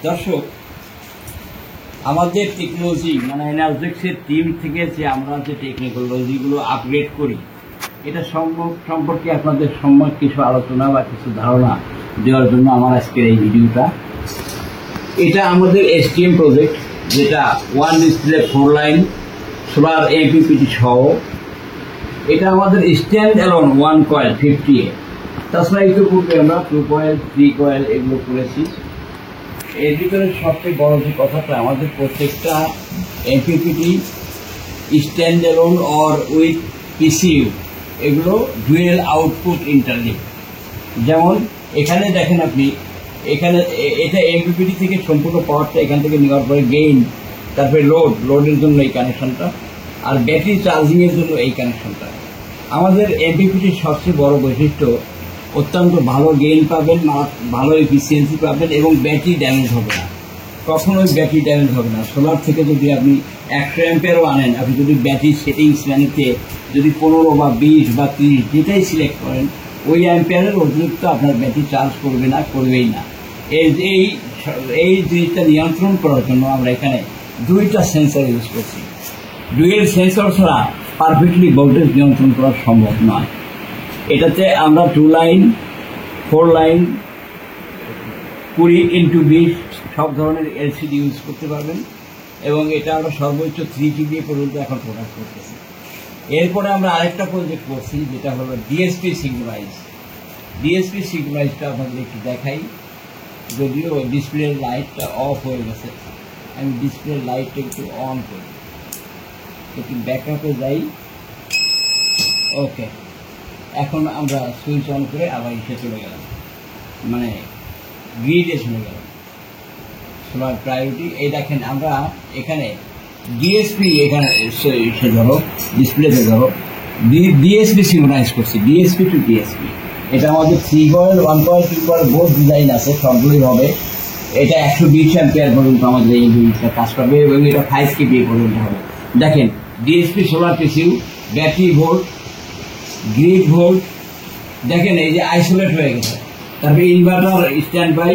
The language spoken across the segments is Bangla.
দর্শক, আমাদের টেকনোলজি মানে এনার্জেক্সের টিম থেকে যে আমরা যে টেকনোলজিগুলো আপগ্রেড করি, এটা সম্পর্কে আপনাদের সম্যক কিছু আলোচনা বা কিছু ধারণা দেওয়ার জন্য আমার আজকের এই ভিডিওটা। এটা আমাদের এসটিএম প্রজেক্ট, যেটা one display 4 line solar MPPT সহ। এটা আমাদের স্ট্যান্ড অ্যালোন 1 কয়েল 50A। তাছাড়া ইতিপূর্বে আমরা 2 কয়েল 3 কয়েল এগুলো করেছি। এর ভিতরে সবচেয়ে বড় যে কথাটা, আমাদের প্রত্যেকটা MPPT stand alone or with পিসিইউ, এগুলো ডুয়েল আউটপুট ইন্টারলিঙ্ক। যেমন এখানে দেখেন আপনি, এখানে এটা এমপিপিটি থেকে সম্পূর্ণ পাওয়ারটা এখান থেকে নেওয়ার পরে গেইন, তারপরে লোডের জন্য এই কানেকশনটা, আর ব্যাটারি চার্জিংয়ের জন্য এই কানেকশনটা। আমাদের এমপিপিটির সবচেয়ে বড় বৈশিষ্ট্য, অত্যন্ত ভালো গেইন পাবেন, ভালো এফিসিয়েন্সি পাবেন এবং ব্যাটারি ড্যামেজ হবে না। কখনোই ব্যাটারি ড্যামেজ হবে না। সোলার থেকে যদি আপনি 100 অ্যাম্পিয়ারও আনেন, আপনি যদি ব্যাটারি সেটিংস মেনুতে যদি 15 বা 20 বা 30 যেটাই সিলেক্ট করেন, ওই অ্যাম্পিয়ারের অতিরিক্ত আপনার ব্যাটারি চার্জ করবে না, করবেই না। এই জিনিসটা নিয়ন্ত্রণ করার জন্য আমরা এখানে 2টা সেন্সর ইউজ করছি। ডুয়েল সেন্সর ছাড়া পারফেক্টলি ভোল্টেজ নিয়ন্ত্রণ করা সম্ভব নয়। এটাতে আমরা 2 লাইন 4 লাইন 20x20 সব ধরনের এলসিডি ইউজ করতে পারবেন এবং এটা আমরা সর্বোচ্চ 3 TBA পর্যন্ত এখন প্রোডাক্ট করতেছি। এরপরে আমরা আরেকটা প্রজেক্ট করছি, যেটা হলো ডিএসপি সিগনালাইজ। ডিএসপি সিগনালাইজটা আপনাদের একটু দেখাই, যদিও ডিসপ্লের লাইটটা অফ হয়ে গেছে। আমি ডিসপ্লের লাইটটা একটু অন করি, একটু ব্যাকআপে যাই। ওকে, এখন আমরা সুইচ অন করে আবার এসে চলে গেলাম, মানে গ্রিডে চলে গেলাম। সোলার প্রায়োরিটি এই দেখেন, আমরা এখানে ডিএসপি, এখানে এসে ধরো ডিসপ্লেতে ধরো ডিএসপি সিগনালাইজ করছি, ডিএসপি টু ডিএসপি। এটা আমাদের 3 coil 1 coil 2 coil board design আছে, সবগুলোই হবে। এটা 120 অ্যাম্পিয়ার পর্যন্ত আমাদের এই জিনিসটা কাজ করবে এবং এটা 5 KVA পর্যন্ত হবে। দেখেন, DSP solar PCU, battery volt, grid volt, দেখেন এই যে আইসোলেট হয়ে গেছে। তারপরে inverter standby,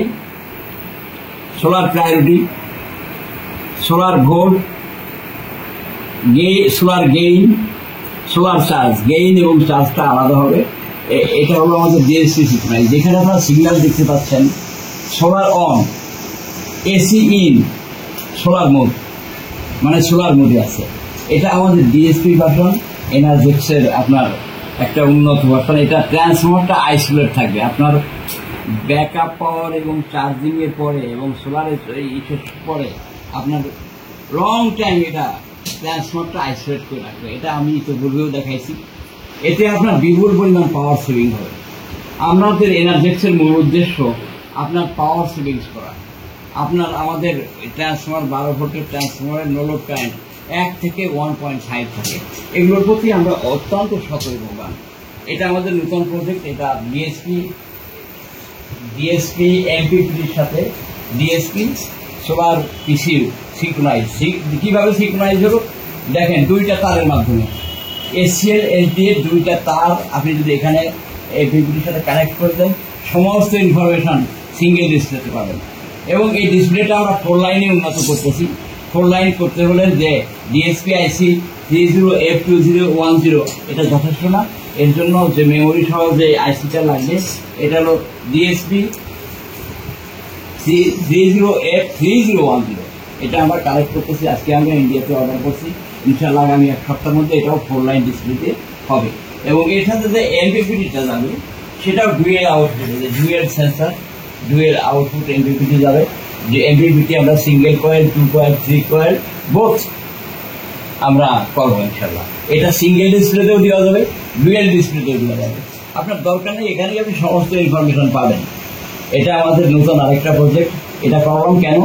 solar priority, solar volt, solar gain, solar charge. Gain এবং চার্জটা আলাদা হবে। এটা হলো আমাদের ডিএসপি সিগন্যাল। যেখানে আপনারা সিগন্যাল দেখতে পাচ্ছেন, solar on, AC in, solar mode, মানে সোলার মোডে আছে। এটা আমাদের ডিএসপি ভার্সন, এনার্জেক্সের আপনার একটা উন্নত ভার্সন। এটা ট্রান্সফর্মারটা আইসোলেট থাকবে। আপনার ব্যাকআপ পাওয়ার এবং চার্জিংয়ের পরে এবং সোলারের পরে আপনার লং টাইম এটা ট্রান্সফর্মারটা আইসোলেট করে রাখবে। এটা আমি তো বলবেও দেখাইছি। এতে আপনার বিপুল পরিমাণ পাওয়ার সেভিং হবে। আমাদের এনার্জেক্সের মূল উদ্দেশ্য আপনার পাওয়ার সেভিংস করা। আমাদের ট্রান্সফর্মার 12 ভোল্টের ট্রান্সফর্মারের নো লোড কারেন্ট 1 থেকে 1.5 থাকে। এগুলোর প্রতি আমরা অত্যন্ত সতর্কবান। এটা আমাদের নতুন প্রজেক্ট। এটা ডিএসপি এমপিপির সাথে ডিএসপি সোলার পিসিউ সিঙ্ক্রোনাইজ। কীভাবে সিঙ্ক্রোনাইজ হলো দেখেন, 2টা তারের মাধ্যমে এসসিএল এসডিএ 2টা তার আপনি যদি এখানে এমপিপির সাথে কানেক্ট করে দেন, সমস্ত ইনফরমেশন সিঙ্গেল ডিসপ্লেতে পাবেন। এবং এই ডিসপ্লেটা আমরা 4 লাইনে উন্নত করতেছি। 4 লাইন করতে হলে যে ডিএসপি আইসি 30F2010 এটা যথেষ্ট না। এর জন্য যে মেমোরি সহ যে আইসিটা লাগবে, এটা হলো ডিএসপি 30F3010। এটা আমরা কালেক্ট করতেছি। আজকে আমরা ইন্ডিয়াতে অর্ডার করছি। ইনশাআল্লাহ আগামী 1 সপ্তাহের মধ্যে এটাও 4 লাইন ডিসপ্লেতে হবে। এবং এর সাথে যে এমপিপিটিটা যাবে, সেটাও dual output, dual sensor, dual output MPPT যাবে। যে এমপিপিটি আমরা single coil 2 coil 3 coil both আমরা করবো ইনশাল্লাহ। এটা সিঙ্গেল ডিসপ্লেতেও দেওয়া যাবে, ডুয়েল ডিসপ্লেতেও দেওয়া যাবে। আপনার দরকার নেই, এখানেই আপনি সমস্ত ইনফরমেশন পাবেন। এটা আমাদের নতুন আরেকটা প্রজেক্ট। এটা করলাম কেন,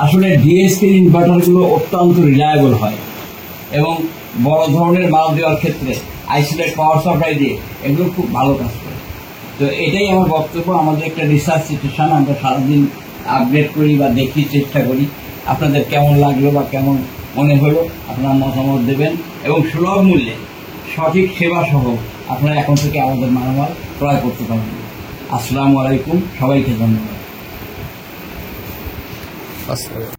আসলে ডিএসপি ইনভার্টারগুলো অত্যন্ত রিলায়েবল হয় এবং বড় ধরনের মাল দেওয়ার ক্ষেত্রে আইসোলেট পাওয়ার সাপ্লাই দিয়ে এগুলো খুব ভালো কাজ করে। তো এটাই আমার বক্তব্য। আমাদের একটা রিসার্চ সিচুয়েশন, আমরা সারাদিন আপডেট করি বা দেখি, চেষ্টা করি। আপনাদের কেমন লাগলো বা কেমন মনে হলো আপনারা মতামত দেবেন এবং সুলভ মূল্যে সঠিক সেবা সহ আপনারা এখন থেকে আমাদের মালামাল ক্রয় করতে পারবেন। আসসালামু আলাইকুম, সবাইকে ধন্যবাদ। আসসালাম।